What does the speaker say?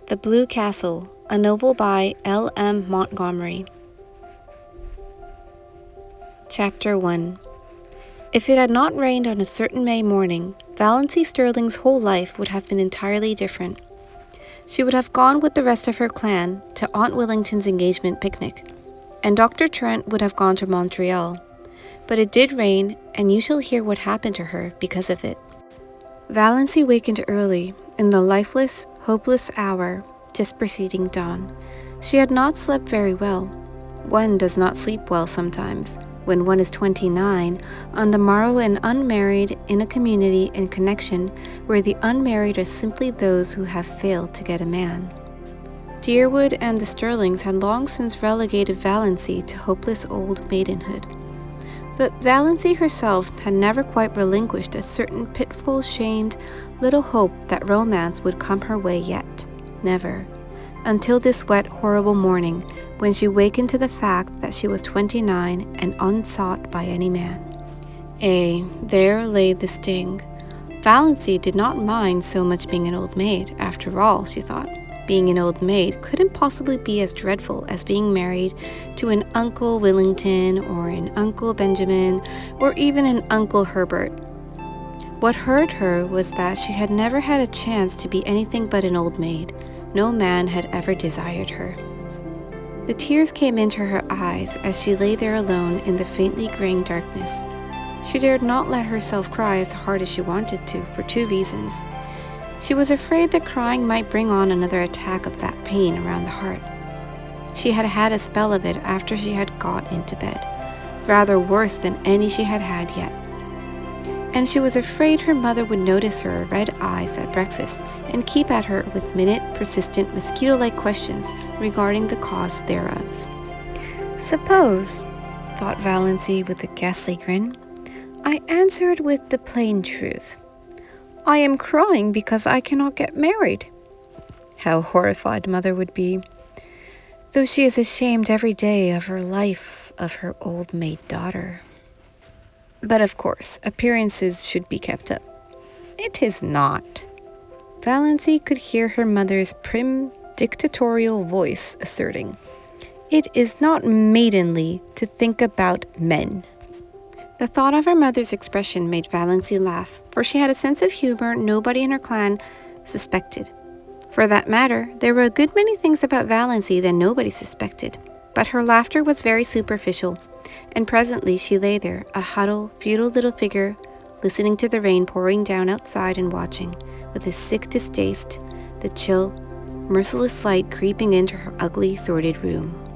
The Blue Castle, a novel by L.M. Montgomery. Chapter 1. If it had not rained on a certain May morning, Valancy Sterling's whole life would have been entirely different. She would have gone with the rest of her clan to Aunt Willington's engagement picnic, and Dr. Trent would have gone to Montreal. But it did rain, and you shall hear what happened to her because of it. Valancy wakened early, in the lifeless, hopeless hour just preceding dawn. She had not slept very well. One does not sleep well sometimes, when one is 29, on the morrow and unmarried in a community and connection where the unmarried are simply those who have failed to get a man. Deerwood and the Sterlings had long since relegated Valancy to hopeless old maidenhood. But Valancy herself had never quite relinquished a certain pitiful, shamed little hope that romance would come her way yet. Never. Until this wet, horrible morning, when she wakened to the fact that she was 29 and unsought by any man. There lay the sting. Valancy did not mind so much being an old maid. After all, she thought, being an old maid couldn't possibly be as dreadful as being married to an Uncle Willington or an Uncle Benjamin or even an Uncle Herbert. What hurt her was that she had never had a chance to be anything but an old maid. No man had ever desired her. The tears came into her eyes as she lay there alone in the faintly graying darkness. She dared not let herself cry as hard as she wanted to, for two reasons. She was afraid that crying might bring on another attack of that pain around the heart. She had had a spell of it after she had got into bed, rather worse than any she had had yet. And she was afraid her mother would notice her red eyes at breakfast and keep at her with persistent, mosquito-like questions regarding the cause thereof. Suppose, thought Valancy with a ghastly grin, I answered with the plain truth. I am crying because I cannot get married. How horrified mother would be, though she is ashamed every day of her life of her old maid daughter. But of course, appearances should be kept up. It is not. Valancy could hear her mother's prim, dictatorial voice asserting, it is not maidenly to think about men. The thought of her mother's expression made Valancy laugh, for she had a sense of humor nobody in her clan suspected. For that matter, there were a good many things about Valancy that nobody suspected, but her laughter was very superficial, and presently she lay there, a huddled, futile little figure, listening to the rain pouring down outside and watching, with a sick distaste, the chill, merciless light creeping into her ugly, sordid room.